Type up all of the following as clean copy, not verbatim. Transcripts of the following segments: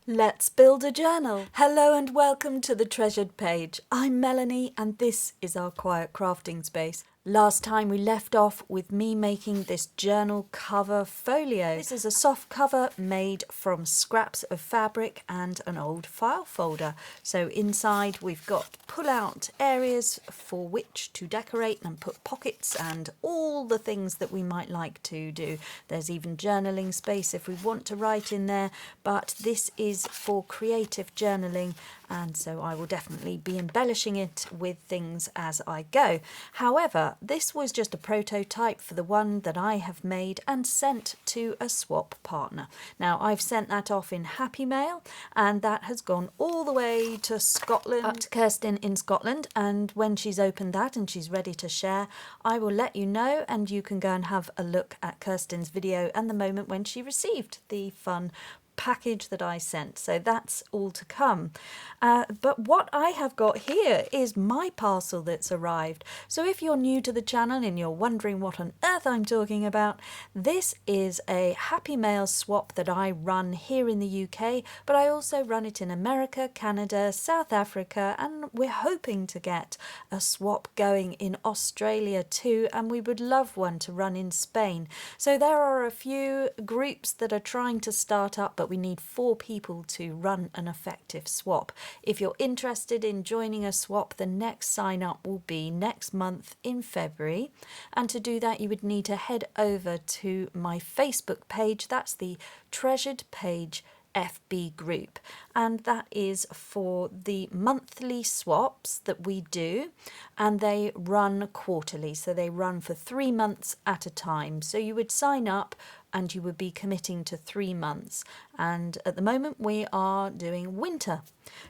Let's build a journal. Hello and welcome to the Treasured Page. I'm Melanie and this is our quiet crafting space. Last time we left off with me making this journal cover folio. This is a soft cover made from scraps of fabric and an old file folder. So inside we've got pull-out areas for which to decorate and put pockets and all the things that we might like to do. There's even journaling space if we want to write in there, but this is for creative journaling, and so I will definitely be embellishing it with things as I go. However, this was just a prototype for the one that I have made and sent to a swap partner. Now I've sent that off in Happy Mail and that has gone all the way to Scotland, up to Kirsten in Scotland, and when she's opened that and she's ready to share, I will let you know and you can go and have a look at Kirsten's video and the moment when she received the fun package that I sent. So that's all to come. But what I have got here is my parcel that's arrived. So if you're new to the channel and you're wondering what on earth I'm talking about, this is a Happy Mail swap that I run here in the UK, but I also run it in America, Canada, South Africa, and we're hoping to get a swap going in Australia too, and we would love one to run in Spain. So there are a few groups that are trying to start up, but we need 4 people to run an effective swap. If you're interested in joining a swap, the next sign up will be next month in February, and to do that you would need to head over to my Facebook page. That's the Treasured Page FB group, and that is for the monthly swaps that we do, and they run quarterly, so they run for 3 months at a time. So you would sign up and you would be committing to 3 months, and at the moment we are doing winter,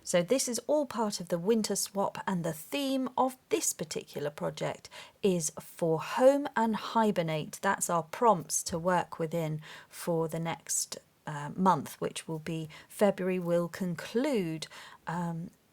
so this is all part of the winter swap, and the theme of this particular project is for home and hibernate. That's our prompts to work within for the next month, which will be February. Will conclude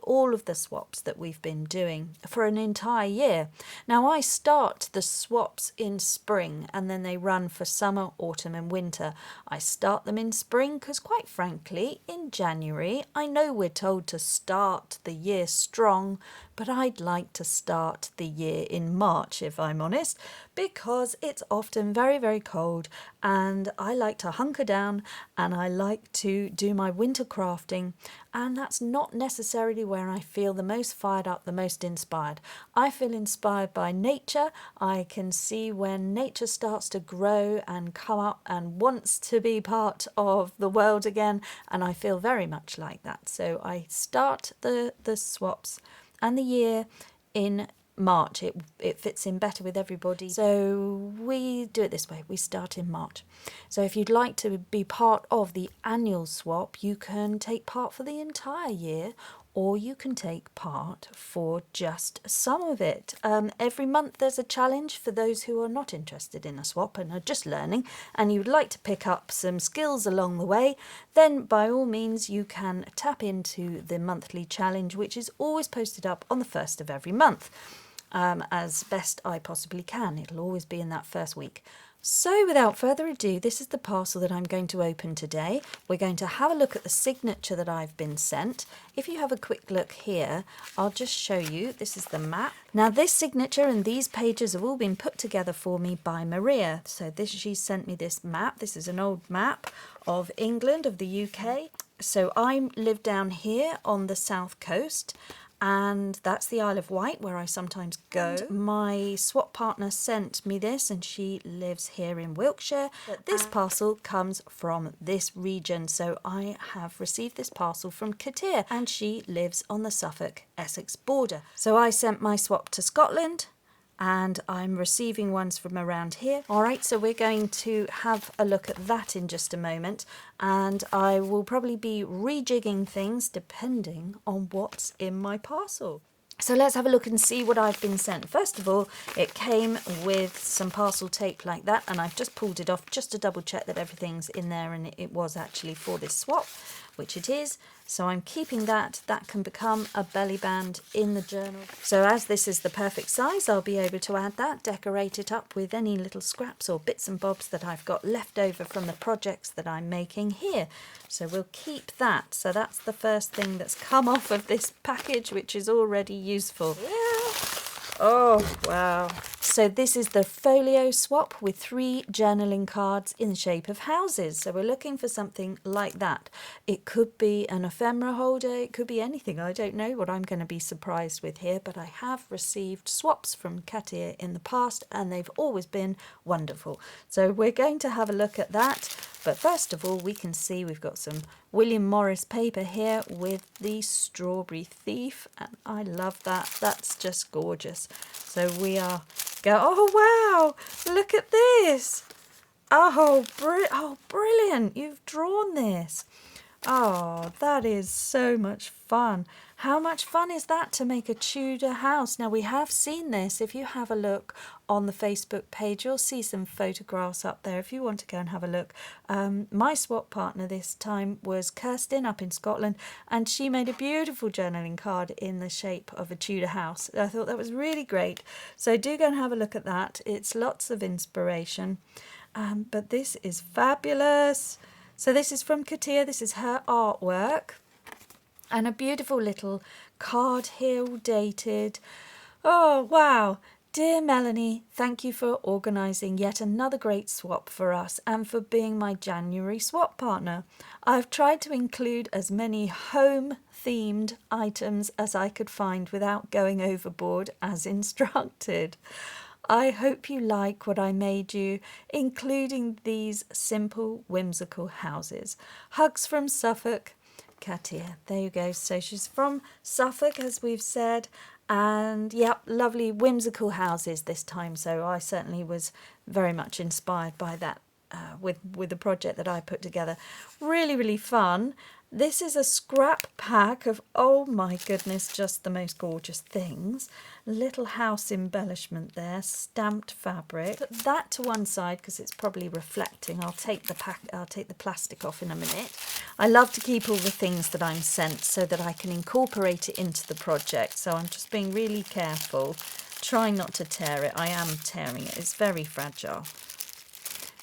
all of the swaps that we've been doing for an entire year. Now I start the swaps in spring and then they run for summer, autumn and winter. I start them in spring because quite frankly in January I know we're told to start the year strong, but I'd like to start the year in March if I'm honest, because it's often very, very cold and I like to hunker down and I like to do my winter crafting, and that's not necessarily where I feel the most fired up, the most inspired. I feel inspired by nature. I can see when nature starts to grow and come up and wants to be part of the world again, and I feel very much like that. So I start the swaps and the year in March. It fits in better with everybody, so we do it this way. We start in March. So if you'd like to be part of the annual swap, you can take part for the entire year, or you can take part for just some of it. Every month there's a challenge for those who are not interested in a swap and are just learning, and you'd like to pick up some skills along the way, then by all means you can tap into the monthly challenge, which is always posted up on the 1st of every month. As best I possibly can. It'll always be in that first week. So without further ado, this is the parcel that I'm going to open today. We're going to have a look at the signature that I've been sent. If you have a quick look here, I'll just show you. This is the map. Now this signature and these pages have all been put together for me by Maria. So she sent me this map. This is an old map of England, of the UK. So I live down here on the south coast, and that's the Isle of Wight where I sometimes go. My swap partner sent me this and she lives here in Wiltshire. But this parcel comes from this region, so I have received this parcel from Katir and she lives on the Suffolk-Essex border. So I sent my swap to Scotland and I'm receiving ones from around here. Alright, so we're going to have a look at that in just a moment, and I will probably be rejigging things depending on what's in my parcel. So let's have a look and see what I've been sent. First of all, it came with some parcel tape like that, and I've just pulled it off just to double check that everything's in there, and it was actually for this swap. which it is. So I'm keeping that. That can become a belly band in the journal. So as this is the perfect size, I'll be able to add that, decorate it up with any little scraps or bits and bobs that I've got left over from the projects that I'm making here. So we'll keep that. So that's the first thing that's come off of this package, which is already useful. Yeah. Oh, wow. So this is the folio swap with 3 journaling cards in the shape of houses. So we're looking for something like that. It could be an ephemera holder. It could be anything. I don't know what I'm going to be surprised with here, but I have received swaps from Katia in the past and they've always been wonderful. So we're going to have a look at that. But first of all, we can see we've got some William Morris paper here with the Strawberry Thief, and I love that. That's just gorgeous. So we are oh wow, look at this. Oh, brilliant. You've drawn this. Oh, that is so much fun. How much fun is that to make a Tudor house? Now, we have seen this. If you have a look on the Facebook page, you'll see some photographs up there if you want to go and have a look. My swap partner this time was Kirsten up in Scotland, and she made a beautiful journaling card in the shape of a Tudor house. I thought that was really great. So do go and have a look at that. It's lots of inspiration. But this is fabulous. So this is from Katia. This is her artwork. And a beautiful little card here, all dated. Oh, wow. Dear Melanie, thank you for organising yet another great swap for us and for being my January swap partner. I've tried to include as many home-themed items as I could find without going overboard as instructed. I hope you like what I made you, including these simple, whimsical houses. Hugs from Suffolk. Katia, there you go. So she's from Suffolk, as we've said, and yep, lovely whimsical houses this time. So I certainly was very much inspired by that with the project that I put together. Really, really fun. This is a scrap pack of, oh my goodness, just the most gorgeous things. Little house embellishment there, stamped fabric. Put that to one side because it's probably reflecting. I'll take the plastic off in a minute. I love to keep all the things that I'm sent so that I can incorporate it into the project. So I'm just being really careful, trying not to tear it. I am tearing it. It's very fragile.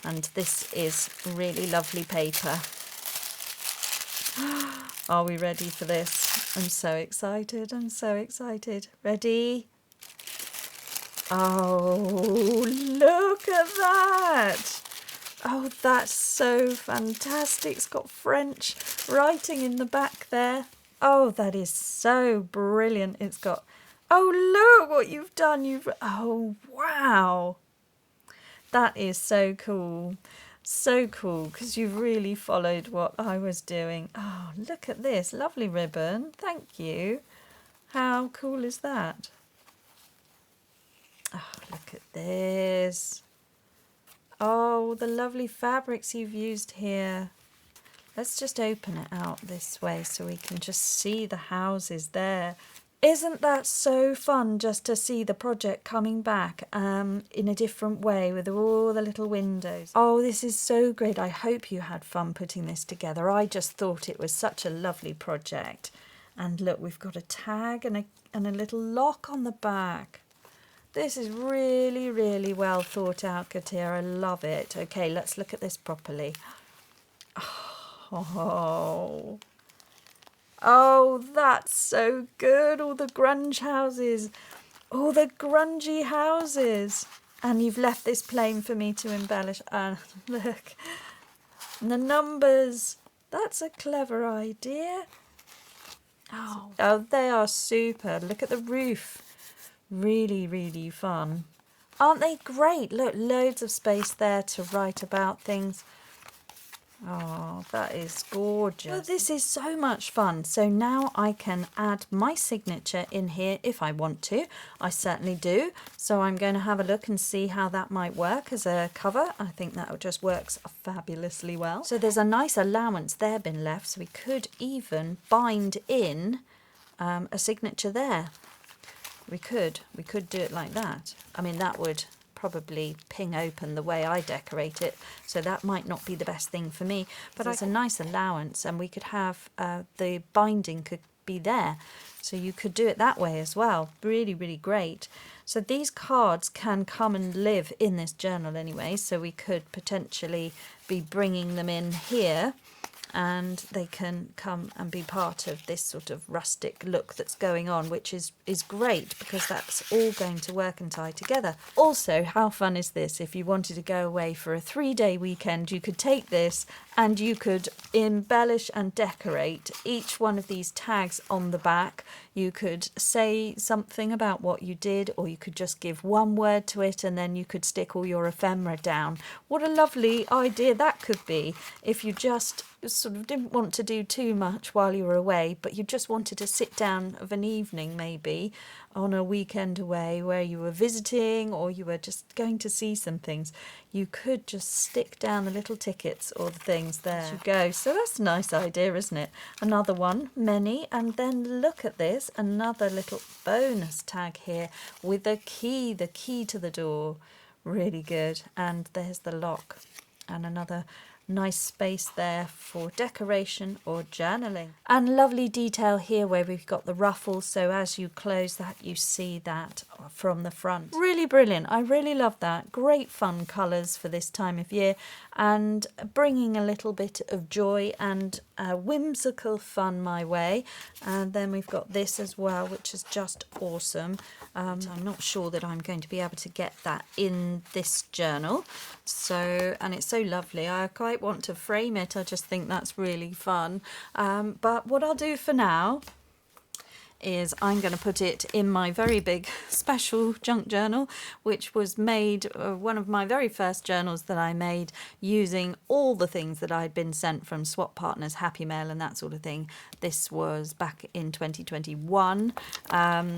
And this is really lovely paper. Are we ready for this? I'm so excited. I'm so excited. Ready? Oh, look at that. Oh, that's so fantastic. It's got French writing in the back there. Oh, that is so brilliant. It's got, oh, look what you've done. Oh, wow. That is so cool. So cool, because you've really followed what I was doing. Oh, look at this. Lovely ribbon. Thank you. How cool is that? Oh, look at this. Oh, the lovely fabrics you've used here. Let's just open it out this way so we can just see the houses there. Isn't that so fun just to see the project coming back in a different way with all the little windows? Oh, this is so great. I hope you had fun putting this together. I just thought it was such a lovely project. And look, we've got a tag and a little lock on the back. This is really, really well thought out, Katia. I love it. Okay, let's look at this properly. Oh. Oh, that's so good. All the grunge houses. All the grungy houses. And you've left this plain for me to embellish. Look. And the numbers. That's a clever idea. Oh, they are super. Look at the roof. Really, really fun. Aren't they great? Look, loads of space there to write about things. Oh, that is gorgeous. Well, this is so much fun. So now I can add my signature in here if I want to. I certainly do. So I'm going to have a look and see how that might work as a cover. I think that just works fabulously well. So there's a nice allowance there been left. So we could even bind in a signature there. We could do it like that. I mean, that would probably ping open the way I decorate it, so that might not be the best thing for me, but it's a nice allowance, and we could have the binding could be there, so you could do it that way as well. Really, really great. So these cards can come and live in this journal anyway, so we could potentially be bringing them in here, and they can come and be part of this sort of rustic look that's going on, which is great, because that's all going to work and tie together. Also, how fun is this? If you wanted to go away for a 3-day weekend, you could take this and you could embellish and decorate each one of these tags on the back. You could say something about what you did, or you could just give one word to it, and then you could stick all your ephemera down. What a lovely idea that could be if you just sort of didn't want to do too much while you were away, but you just wanted to sit down of an evening, maybe on a weekend away where you were visiting, or you were just going to see some things. You could just stick down the little tickets or the things there as you go. So that's a nice idea, isn't it? Another one, many, and then look at this, another little bonus tag here with the key to the door. Really good. And there's the lock, and another nice space there for decoration or journaling. And lovely detail here where we've got the ruffles, so as you close that you see that from the front. Really brilliant. I really love that. Great fun colours for this time of year, and bringing a little bit of joy and whimsical fun my way. And then we've got this as well, which is just awesome. I'm not sure that I'm going to be able to get that in this journal, so, and it's so lovely. I quite want to frame it. I just think that's really fun. But what I'll do for now is I'm going to put it in my very big special junk journal, which was made, one of my very first journals that I made using all the things that I'd been sent from Swap Partners, Happy Mail and that sort of thing. This was back in 2021.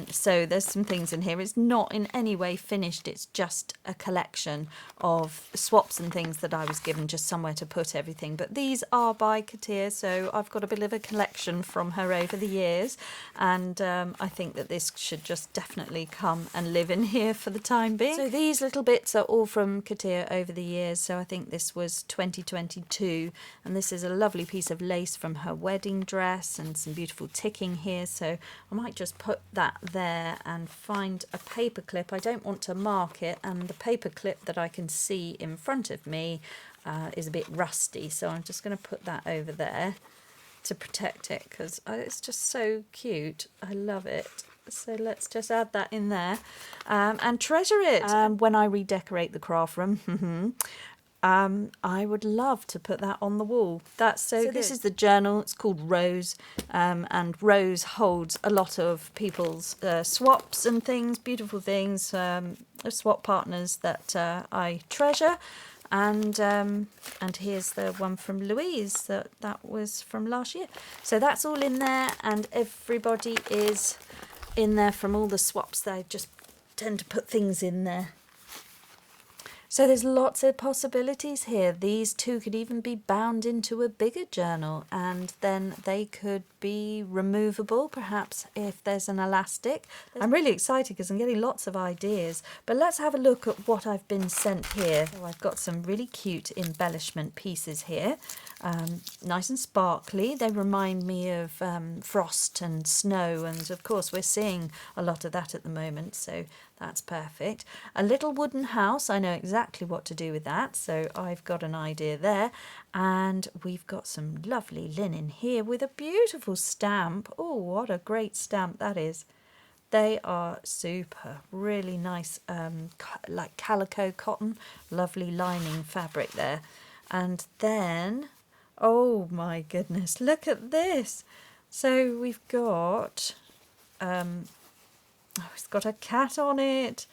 So there's some things in here. It's not in any way finished. It's just a collection of swaps and things that I was given, just somewhere to put everything. But these are by Katia, so I've got a bit of a collection from her over the years, and I think that this should just definitely come and live in here for the time being. So these little bits are all from Katia over the years, so I think this was 2022, and this is a lovely piece of lace from her wedding dress and some beautiful ticking here, so I might just put that there and find a paper clip. I don't want to mark it, and the paper clip that I can see in front of me is a bit rusty, so I'm just going to put that over there to protect it, because it's just so cute. I love it. So let's just add that in there and treasure it. When I redecorate the craft room, I would love to put that on the wall. That's so good. This is the journal. It's called Rose, and Rose holds a lot of people's swaps and things, beautiful things, swap partners that I treasure. And here's the one from Louise that was from last year. So that's all in there, and everybody is in there from all the swaps. They just tend to put things in there. So there's lots of possibilities here. These two could even be bound into a bigger journal, and then they could be removable, perhaps if there's an elastic. I'm really excited because I'm getting lots of ideas, but let's have a look at what I've been sent here. So I've got some really cute embellishment pieces here, nice and sparkly. They remind me of frost and snow, and of course we're seeing a lot of that at the moment, so that's perfect. A little wooden house, I know exactly what to do with that, so I've got an idea there. And we've got some lovely linen here with a beautiful stamp. Oh, what a great stamp that is. They are super, really nice, like calico cotton, lovely lining fabric there. And then, oh my goodness, look at this. So we've got, it's got a cat on it.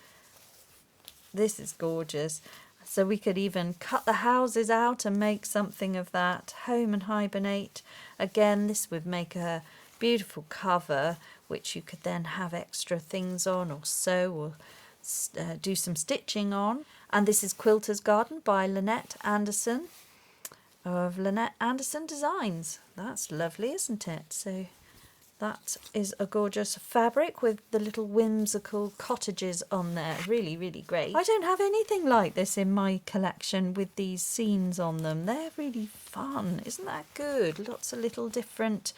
This is gorgeous. So we could even cut the houses out and make something of that. Home and hibernate. Again, this would make a beautiful cover, which you could then have extra things on, or sew, or do some stitching on. And this is Quilter's Garden by Lynette Anderson of Lynette Anderson Designs. That's lovely, isn't it? So That is a gorgeous fabric with the little whimsical cottages on there. Really, really great. I don't have anything like this in my collection with these scenes on them. They're really fun. Isn't that good? Lots of little different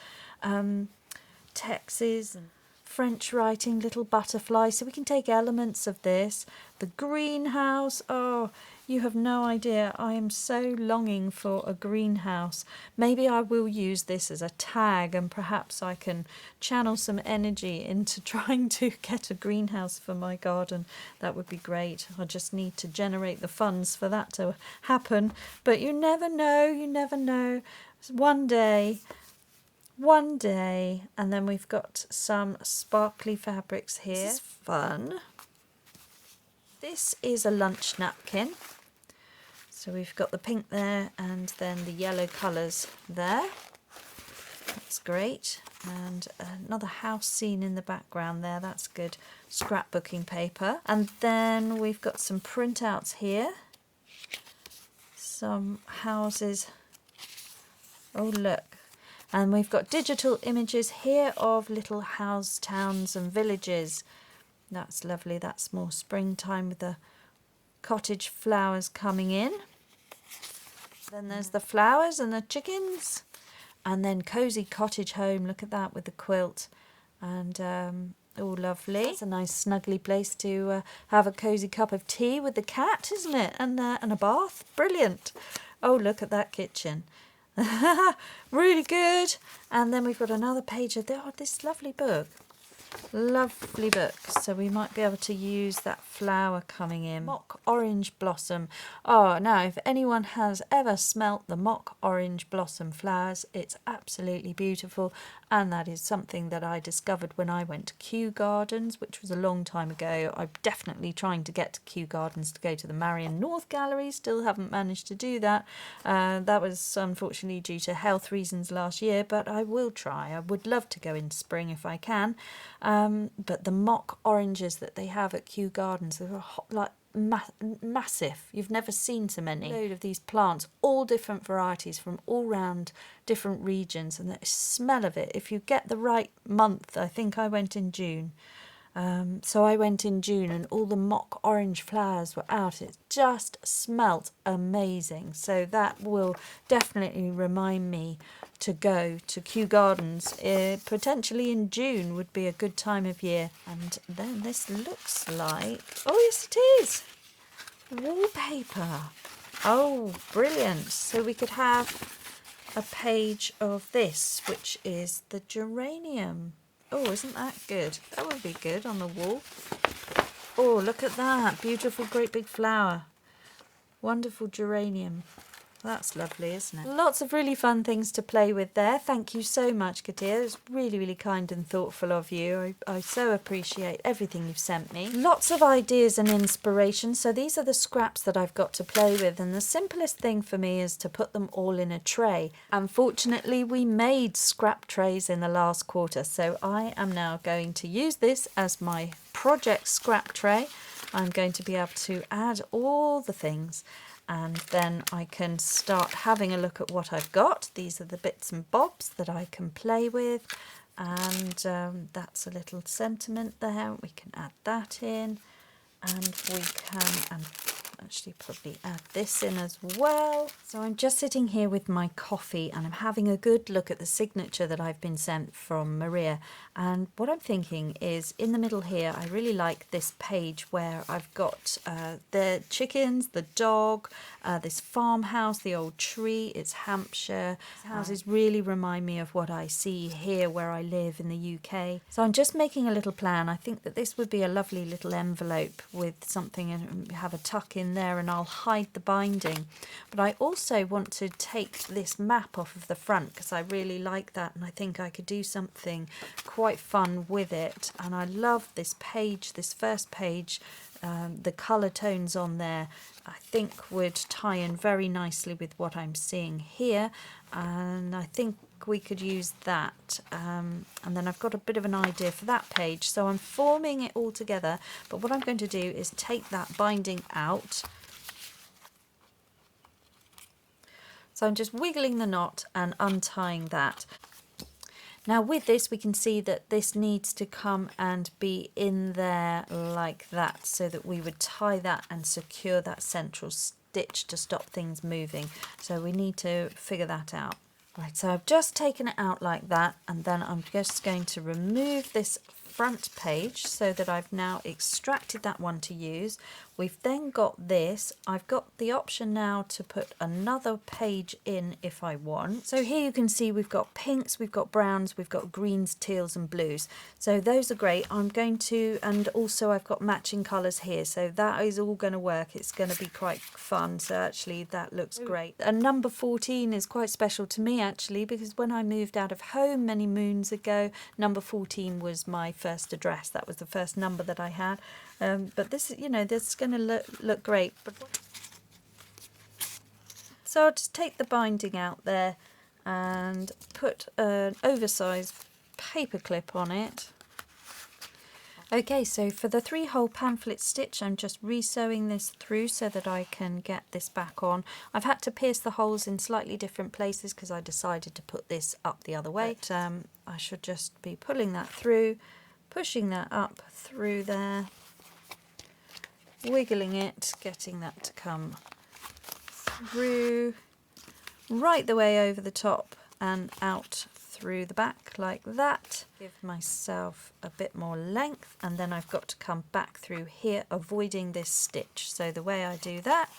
texts and French writing, little butterflies. So we can take elements of this. The greenhouse. Oh, you have no idea. I am so longing for a greenhouse. Maybe I will use this as a tag and perhaps I can channel some energy into trying to get a greenhouse for my garden. That would be great. I just need to generate the funds for that to happen. But you never know. You never know. One day. And then we've got some sparkly fabrics here. This is fun. This is a lunch napkin. So we've got the pink there and then the yellow colours there. That's great. And another house scene in the background there. That's good. Scrapbooking paper. And then we've got some printouts here. Some houses. Oh, look. And we've got digital images here of little house towns and villages. That's lovely. That's more springtime with the cottage flowers coming in. Then there's the flowers and the chickens. And then cosy cottage home. Look at that with the quilt. And oh, lovely. It's a nice snuggly place to have a cosy cup of tea with the cat, isn't it? And a bath. Brilliant. Oh, look at that kitchen. Really good. And then we've got another page of this lovely book. Lovely book. So we might be able to use that flower coming in. Mock orange blossom. Oh, now if anyone has ever smelt the mock orange blossom flowers, it's absolutely beautiful. And that is something that I discovered when I went to Kew Gardens, which was a long time ago. I'm definitely trying to get to Kew Gardens to go to the Marion North Gallery. Still haven't managed to do that. That was unfortunately due to health reasons last year, but I will try. I would love to go in spring if I can. But the mock oranges that they have at Kew Gardens, they're like massive. You've never seen so many. A load of these plants, all different varieties from all round different regions, and the smell of it, if you get the right month. I think I went in June. So I went in June and all the mock orange flowers were out. It just smelt amazing. So that will definitely remind me to go to Kew Gardens. Potentially in June would be a good time of year. And then this looks like, oh yes it is, wallpaper. Oh, brilliant. So we could have a page of this, which is the geranium. Oh, isn't that good? That would be good on the wall. Oh, look at that. Beautiful, great big flower. Wonderful geranium. That's lovely, isn't it? Lots of really fun things to play with there. Thank you so much, Katia. It's really, really kind and thoughtful of you. I so appreciate everything you've sent me. Lots of ideas and inspiration. So these are the scraps that I've got to play with. And the simplest thing for me is to put them all in a tray. Unfortunately, we made scrap trays in the last quarter. So I am now going to use this as my project scrap tray. I'm going to be able to add all the things, and then I can start having a look at what I've got. These are the bits and bobs that I can play with, and that's a little sentiment there. We can add that in, and we can actually probably add this in as well. So I'm just sitting here with my coffee and I'm having a good look at the signature that I've been sent from Maria, and what I'm thinking is in the middle here I really like this page where I've got the chickens, the dog, this farmhouse, the old tree. It's Hampshire. These houses really remind me of what I see here where I live in the UK. So I'm just making a little plan. I think that this would be a lovely little envelope with something and have a tuck in there, and I'll hide the binding. But I also want to take this map off of the front because I really like that, and I think I could do something quite fun with it. And I love this page, this first page. The colour tones on there I think would tie in very nicely with what I'm seeing here, and I think we could use that, and then I've got a bit of an idea for that page, so I'm forming it all together. But what I'm going to do is take that binding out. So I'm just wiggling the knot and untying that. Now with this we can see that this needs to come and be in there like that, so that we would tie that and secure that central stitch to stop things moving. So we need to figure that out. Right, so I've just taken it out like that, and then I'm just going to remove this front page so that I've now extracted that one to use. We've then got this. I've got the option now to put another page in if I want. So here you can see we've got pinks, we've got browns, we've got greens, teals and blues. So those are great. I'm going to, and also I've got matching colours here. So that is all going to work. It's going to be quite fun. So actually that looks great. And number 14 is quite special to me actually, because when I moved out of home many moons ago, number 14 was my first address. That was the first number that I had. But this, you know, this is going to look great. So I'll just take the binding out there and put an oversized paper clip on it. Okay, so for the 3-hole pamphlet stitch, I'm just re-sewing this through so that I can get this back on. I've had to pierce the holes in slightly different places because I decided to put this up the other way. But, I should just be pulling that through, pushing that up through there, wiggling it, getting that to come through right the way over the top and out through the back like that. Give myself a bit more length, and then I've got to come back through here, avoiding this stitch. So the way I do that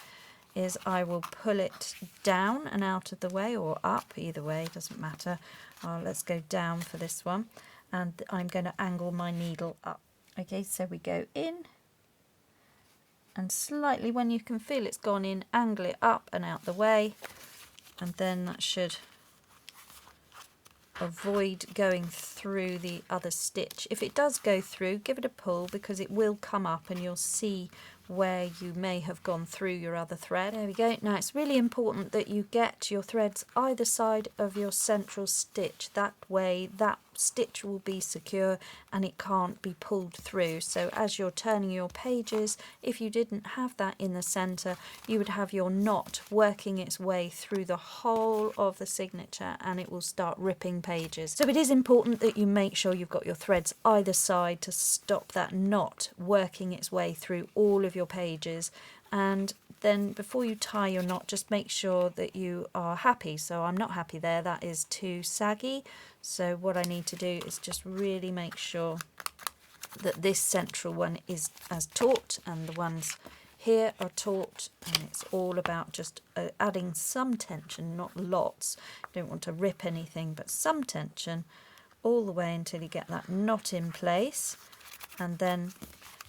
is I will pull it down and out of the way, or up, either way, doesn't matter. Let's go down for this one, and I'm going to angle my needle up. Okay, so we go in, and slightly, when you can feel it's gone in, angle it up and out the way, and then that should avoid going through the other stitch. If it does go through, give it a pull, because it will come up and you'll see where you may have gone through your other thread. There we go. Now it's really important that you get your threads either side of your central stitch. That way that stitch will be secure and it can't be pulled through. So as you're turning your pages, if you didn't have that in the center, you would have your knot working its way through the whole of the signature and it will start ripping pages. So it is important that you make sure you've got your threads either side to stop that knot working its way through all of your pages. And then before you tie your knot, just make sure that you are happy. So I'm not happy there, that is too saggy. So what I need to do is just really make sure that this central one is as taut and the ones here are taut, and it's all about just adding some tension, not lots. You don't want to rip anything, but some tension all the way until you get that knot in place, and then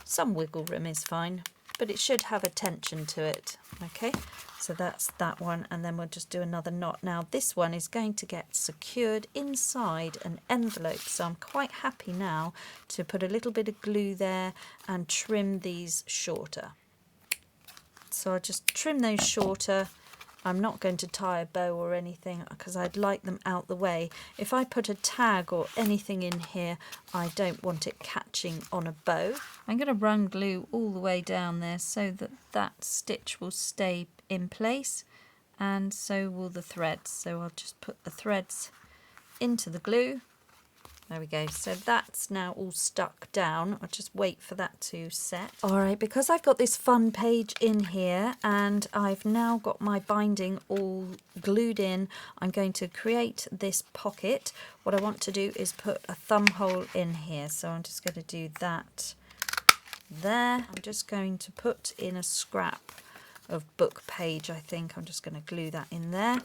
some wiggle room is fine, but it should have a tension to it. Okay, so that's that one, and then we'll just do another knot. Now this one is going to get secured inside an envelope, so I'm quite happy now to put a little bit of glue there and trim these shorter. So I'll just trim those shorter. I'm not going to tie a bow or anything because I'd like them out the way. If I put a tag or anything in here, I don't want it catching on a bow. I'm going to run glue all the way down there so that that stitch will stay in place, and so will the threads. So I'll just put the threads into the glue. There we go. So that's now all stuck down. I'll just wait for that to set. All right, because I've got this fun page in here and I've now got my binding all glued in, I'm going to create this pocket. What I want to do is put a thumb hole in here. So I'm just going to do that there. I'm just going to put in a scrap of book page, I think. I'm just going to glue that in there.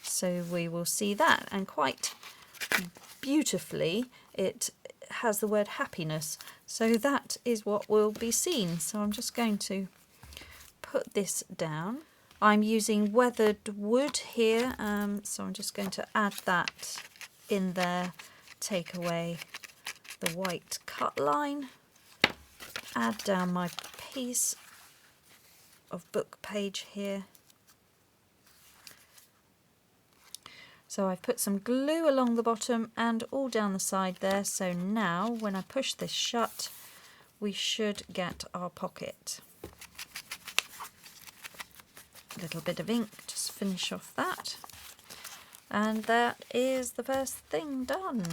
So we will see that, and quite beautifully it has the word happiness, so that is what will be seen. So I'm just going to put this down. I'm using weathered wood here, so I'm just going to add that in there, take away the white cut line, add down my piece of book page here. So I've put some glue along the bottom and all down the side there. So now when I push this shut, we should get our pocket. A little bit of ink, just finish off that. And that is the first thing done.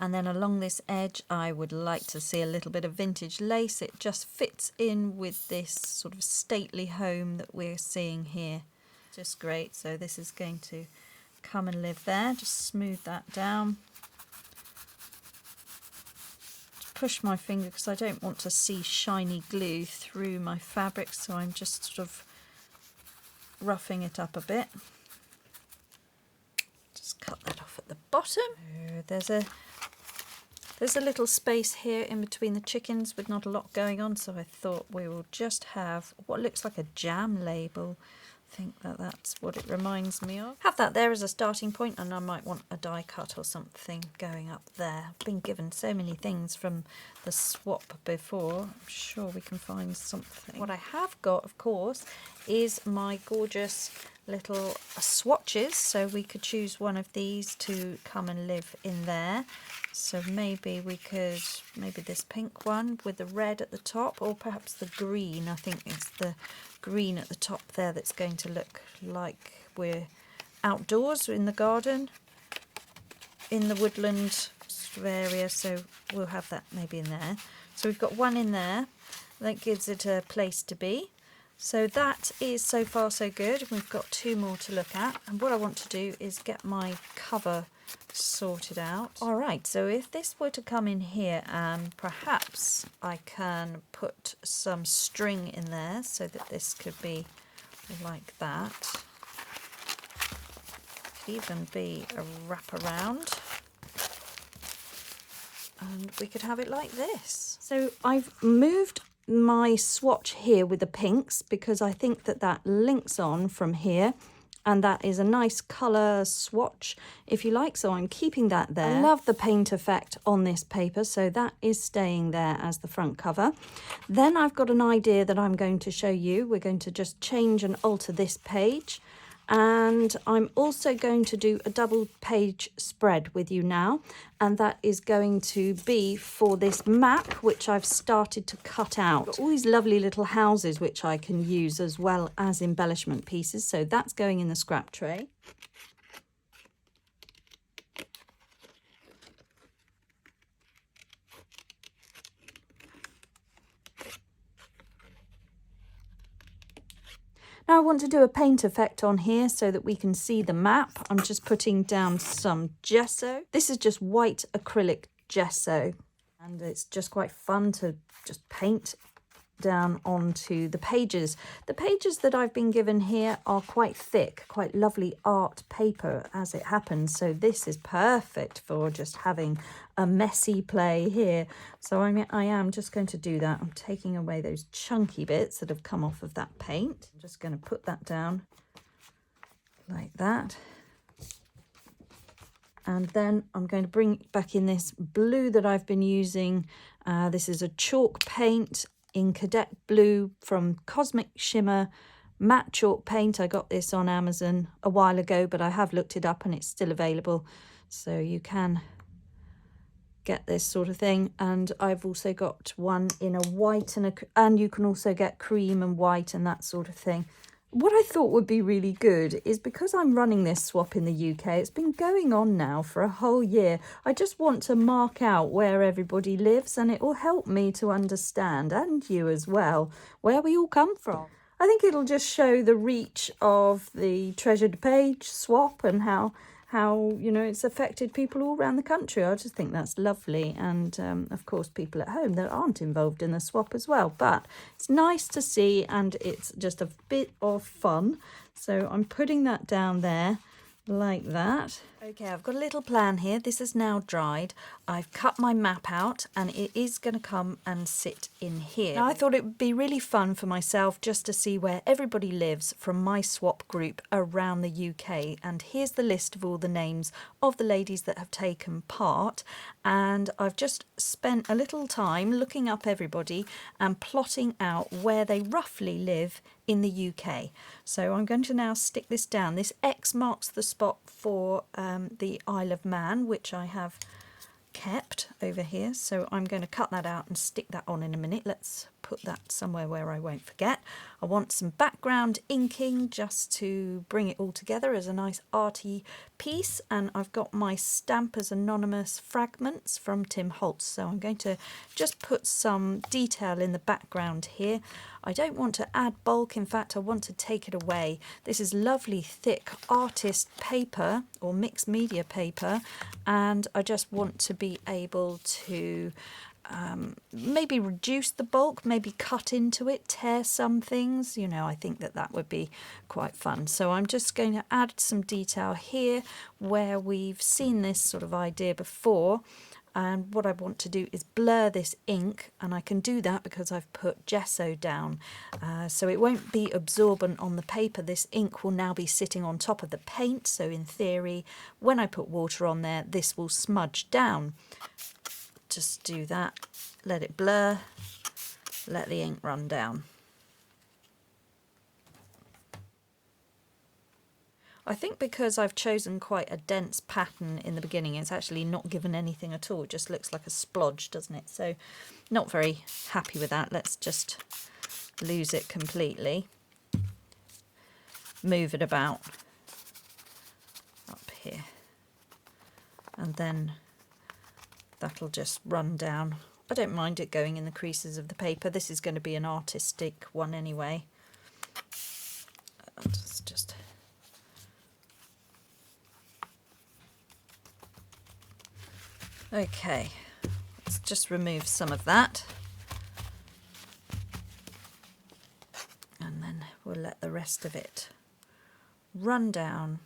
And then along this edge I would like to see a little bit of vintage lace. It just fits in with this sort of stately home that we're seeing here. Just great. So this is going to come and live there. Just smooth that down. Just push my finger because I don't want to see shiny glue through my fabric, so I'm just sort of roughing it up a bit. Just cut that off at the bottom. There's a little space here in between the chickens with not a lot going on, so I thought we will just have what looks like a jam label. I think that's what it reminds me of. Have that there as a starting point, and I might want a die cut or something going up there. I've been given so many things from the swap before. I'm sure we can find something. What I have got, of course, is my gorgeous little swatches, so we could choose one of these to come and live in there. So maybe we could, maybe this pink one with the red at the top, or perhaps the green. I think it's the green at the top there that's going to look like we're outdoors in the garden, in the woodland sort of area, so we'll have that maybe in there. So we've got one in there that gives it a place to be. So that is so far so good. We've got two more to look at, and what I want to do is get my cover sorted out. All right, so if this were to come in here, and perhaps I can put some string in there so that this could be like that. Could even be a wraparound, and we could have it like this. So I've moved my swatch here with the pinks because I think that links on from here, and that is a nice colour swatch, if you like, so I'm keeping that there. I love the paint effect on this paper, so that is staying there as the front cover. Then I've got an idea that I'm going to show you. We're going to just change and alter this page, and I'm also going to do a double page spread with you now, and that is going to be for this map which I've started to cut out. Got all these lovely little houses which I can use as well as embellishment pieces, so that's going in the scrap tray. Now I want to do a paint effect on here so that we can see the map. I'm just putting down some gesso. This is just white acrylic gesso, and it's just quite fun to just paint down onto the pages. The pages that I've been given here are quite thick, quite lovely art paper as it happens, so this is perfect for just having a messy play here. So I am just going to do that. I'm taking away those chunky bits that have come off of that paint. I'm just going to put that down like that. And then I'm going to bring back in this blue that I've been using. This is a chalk paint in Cadet Blue from Cosmic Shimmer matte chalk paint. I got this on Amazon a while ago, but I have looked it up and it's still available, so you can get this sort of thing. And I've also got one in a white, and you can also get cream and white and that sort of thing. What I thought would be really good is, because I'm running this swap in the UK, it's been going on now for a whole year, I just want to mark out where everybody lives, and it will help me to understand, and you as well, where we all come from. I think it'll just show the reach of the Treasured Page swap and how you know, it's affected people all around the country. I just think that's lovely, and of course people at home that aren't involved in the swap as well, but it's nice to see, and it's just a bit of fun. So I'm putting that down there like that. Okay, I've got a little plan here. This is now dried. I've cut my map out, and it is going to come and sit in here. Now, I thought it would be really fun for myself just to see where everybody lives from my swap group around the UK. And here's the list of all the names of the ladies that have taken part. And I've just spent a little time looking up everybody and plotting out where they roughly live in the UK. So I'm going to now stick this down. This X marks the spot for the Isle of Man, which I have kept over here. So I'm going to cut that out and stick that on in a minute. Let's put that somewhere where I won't forget. I want some background inking just to bring it all together as a nice arty piece, and I've got my Stampers Anonymous fragments from Tim Holtz, so I'm going to just put some detail in the background here. I don't want to add bulk, in fact I want to take it away. This is lovely thick artist paper or mixed media paper, and I just want to be able to maybe reduce the bulk, maybe cut into it, tear some things, you know. I think that that would be quite fun. So I'm just going to add some detail here where we've seen this sort of idea before, and what I want to do is blur this ink, and I can do that because I've put gesso down, so it won't be absorbent on the paper. This ink will now be sitting on top of the paint, so in theory when I put water on there this will smudge down. Just do that, let it blur, let the ink run down. I think because I've chosen quite a dense pattern in the beginning, it's actually not given anything at all. It just looks like a splodge, doesn't it? So not very happy with that. Let's just lose it completely. Move it about up here. And then that'll just run down. I don't mind it going in the creases of the paper. This is going to be an artistic one anyway. Just okay, let's just remove some of that, and then we'll let the rest of it run down.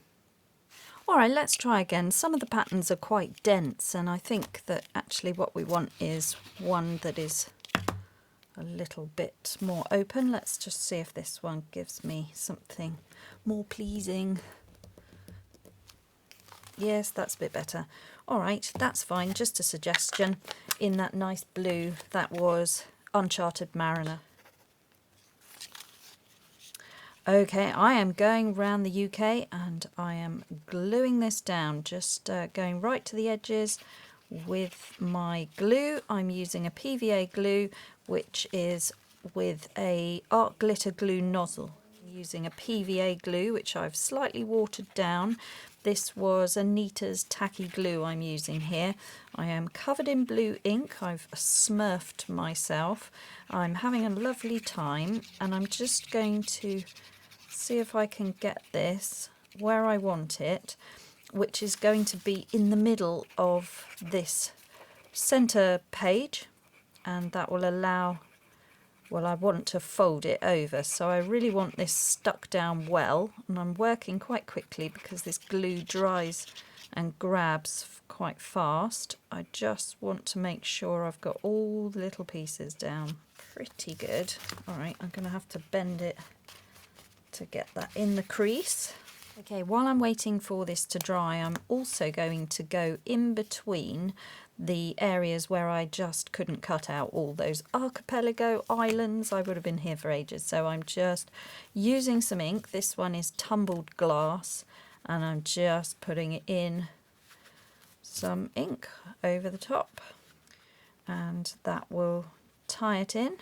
Alright, let's try again. Some of the patterns are quite dense, and I think that actually what we want is one that is a little bit more open. Let's just see if this one gives me something more pleasing. Yes, that's a bit better. Alright, that's fine. Just a suggestion. In that nice blue, that was Uncharted Mariner. Okay, I am going around the UK and I am gluing this down, just going right to the edges with my glue. I'm using a PVA glue, which is with a art glitter glue nozzle. I'm using a PVA glue, which I've slightly watered down. This was Anita's tacky glue I'm using here. I am covered in blue ink. I've smurfed myself. I'm having a lovely time, and I'm just going to see if I can get this where I want it, which is going to be in the middle of this center page, and that will allow, well, I want to fold it over, so I really want this stuck down well, and I'm working quite quickly because this glue dries and grabs quite fast. I just want to make sure I've got all the little pieces down pretty good. Alright, I'm going to have to bend it to get that in the crease. Okay, while I'm waiting for this to dry, I'm also going to go in between the areas where I just couldn't cut out all those archipelago islands. I would have been here for ages, so I'm just using some ink. This one is tumbled glass, and I'm just putting in some ink over the top, and that will tie it in.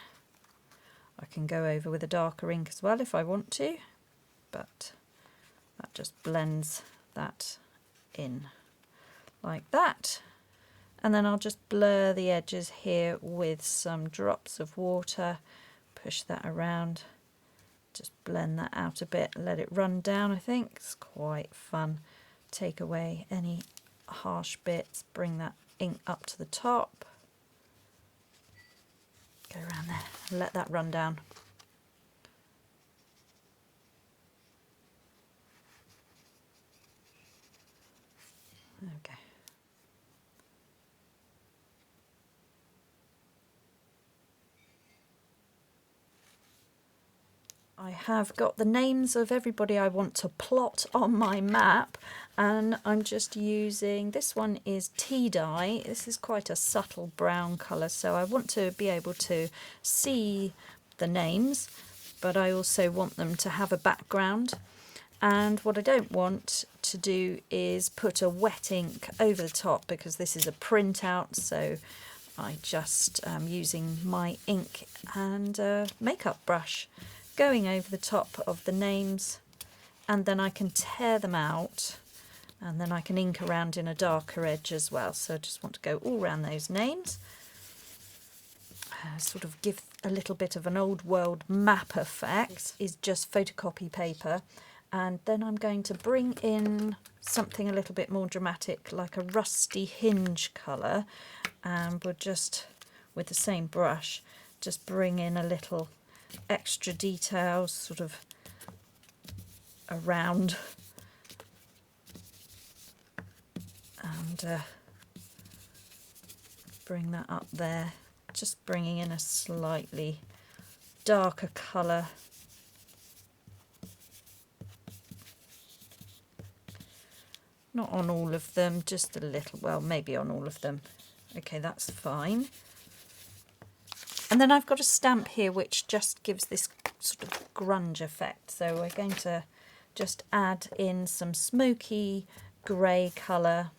I can go over with a darker ink as well if I want to, but that just blends that in like that. And then I'll just blur the edges here with some drops of water, push that around, just blend that out a bit, let it run down. I think it's quite fun. Take away any harsh bits, bring that ink up to the top. Go around there, let that run down. Okay. I have got the names of everybody I want to plot on my map, and I'm just using, this one is tea dye. This is quite a subtle brown colour, so I want to be able to see the names, but I also want them to have a background. And what I don't want to do is put a wet ink over the top, because this is a printout, so I just am using my ink and makeup brush, going over the top of the names, and then I can tear them out, and then I can ink around in a darker edge as well. So I just want to go all around those names, sort of give a little bit of an old world map effect. Is just photocopy paper, and then I'm going to bring in something a little bit more dramatic, like a rusty hinge colour, and we'll just, with the same brush, just bring in a little extra details sort of around, and bring that up there, just bringing in a slightly darker colour. Not on all of them, just a little, well, maybe on all of them. Okay, that's fine. And then I've got a stamp here which just gives this sort of grunge effect. So we're going to just add in some smoky grey colour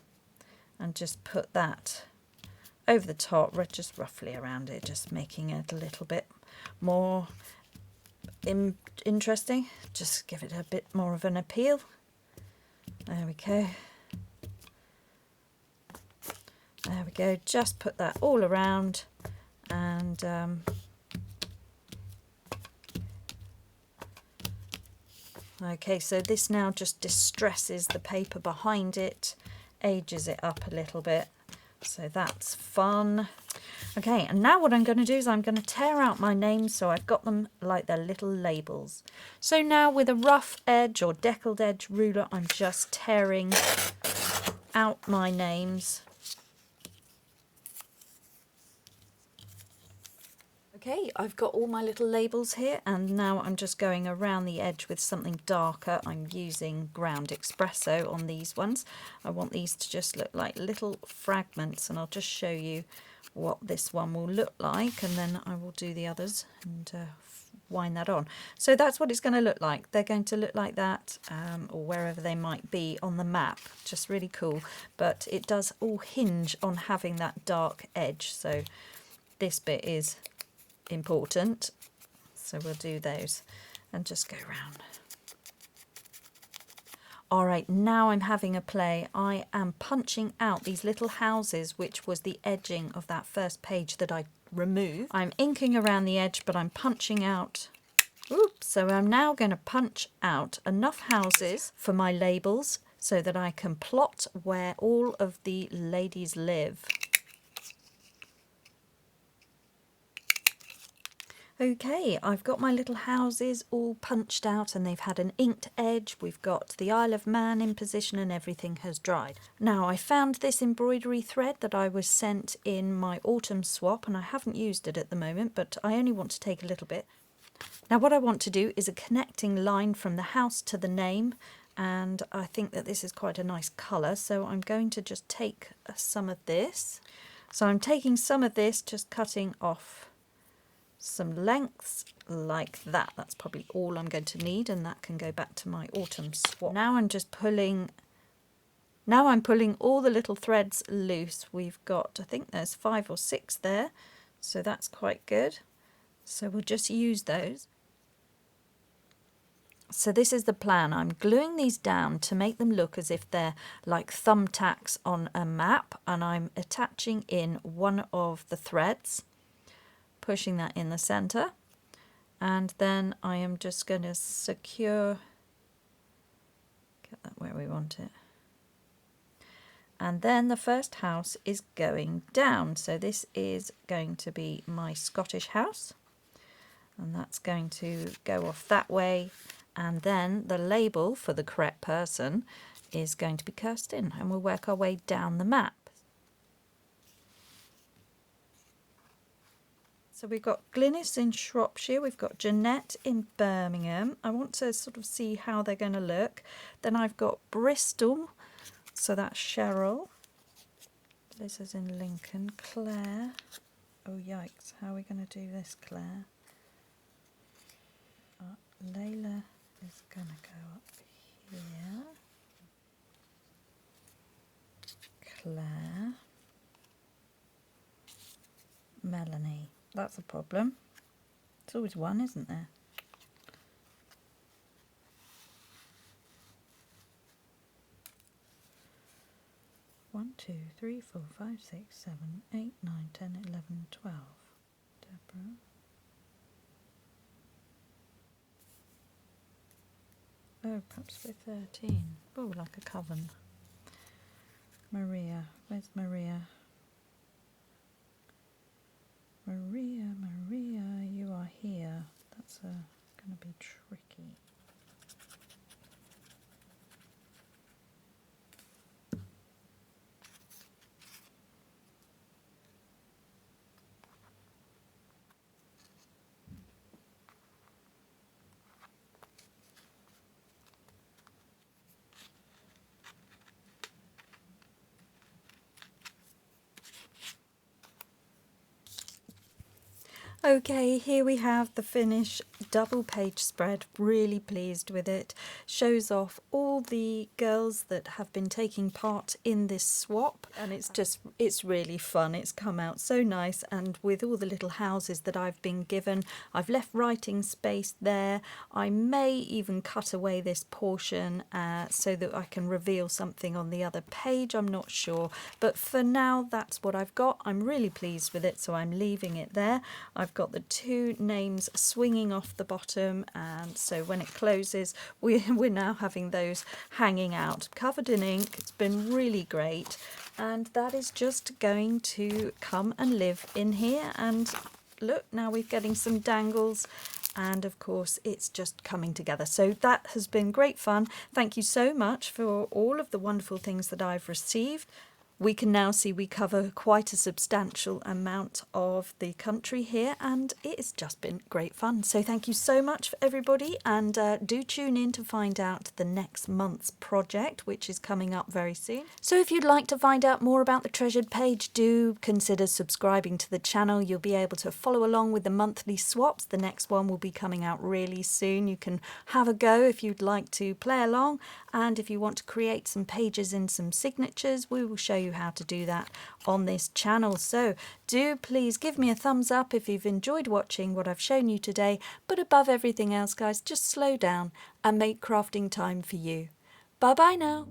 and just put that over the top, just roughly around it, just making it a little bit more interesting. Just give it a bit more of an appeal. There we go. There we go, just put that all around, and okay, so this now just distresses the paper behind it, ages it up a little bit, so that's fun. Okay, and now what I'm going to do is I'm going to tear out my names so I've got them like they're little labels. So now with a rough edge or deckled edge ruler, I'm just tearing out my names. Okay, I've got all my little labels here, and now I'm just going around the edge with something darker. I'm using ground espresso on these ones. I want these to just look like little fragments, and I'll just show you what this one will look like, and then I will do the others and wind that on. So that's what it's going to look like. They're going to look like that, or wherever they might be on the map. Just really cool, but it does all hinge on having that dark edge. So this bit is important, so we'll do those and just go around. All right, now I'm having a play. I am punching out these little houses, which was the edging of that first page that I removed. I'm inking around the edge, but I'm punching out. Oops, so I'm now going to punch out enough houses for my labels so that I can plot where all of the ladies live. Okay, I've got my little houses all punched out and they've had an inked edge. We've got the Isle of Man in position and everything has dried. Now, I found this embroidery thread that I was sent in my autumn swap, and I haven't used it at the moment, but I only want to take a little bit. Now, what I want to do is a connecting line from the house to the name, and I think that this is quite a nice colour, so I'm going to just take some of this. So I'm taking some of this, just cutting off some lengths like that. That's probably all I'm going to need, and that can go back to my autumn swap. Now I'm pulling all the little threads loose. We've got, I think there's 5 or 6 there, so that's quite good. So we'll just use those. So this is the plan. I'm gluing these down to make them look as if they're like thumbtacks on a map, and I'm attaching in one of the threads, pushing that in the center, and then I am just going to secure, get that where we want it, and then the first house is going down. So this is going to be my Scottish house, and that's going to go off that way, and then the label for the correct person is going to be cast in, and we'll work our way down the map. So we've got Glynis in Shropshire, we've got Jeanette in Birmingham. I want to sort of see how they're going to look. Then I've got Bristol, so that's Cheryl. Liz is in Lincoln. Claire. Oh yikes, how are we going to do this, Claire? Layla is going to go up here. Claire. Melanie. That's a problem. There's always one, isn't there? One, 2, 3, 4, 5, 6, 7, 8, 9, 10, 11, 12. Deborah. Oh, perhaps we're 13. Oh, like a coven. Maria. Where's Maria? Maria, Maria, you are here. That's going to be tricky. Okay, here we have the finished double page spread. Really pleased with it. Shows off all the girls that have been taking part in this swap, and it's really fun. It's come out so nice, and with all the little houses that I've been given, I've left writing space there. I may even cut away this portion so that I can reveal something on the other page. I'm not sure, but for now that's what I've got. I'm really pleased with it, so I'm leaving it there. I've got the two names swinging off the bottom, and so when it closes we're now having those hanging out covered in ink. It's been really great, and that is just going to come and live in here. And look, now we're getting some dangles, and of course it's just coming together. So that has been great fun. Thank you so much for all of the wonderful things that I've received. We can now see we cover quite a substantial amount of the country here, and it has just been great fun. So thank you so much for everybody, and do tune in to find out the next month's project, which is coming up very soon. So if you'd like to find out more about the Treasured Page, do consider subscribing to the channel. You'll be able to follow along with the monthly swaps. The next one will be coming out really soon. You can have a go if you'd like to play along, and if you want to create some pages and some signatures, we will show you how to do that on this channel. So do please give me a thumbs up if you've enjoyed watching what I've shown you today, but above everything else, guys, just slow down and make crafting time for you. Bye bye now.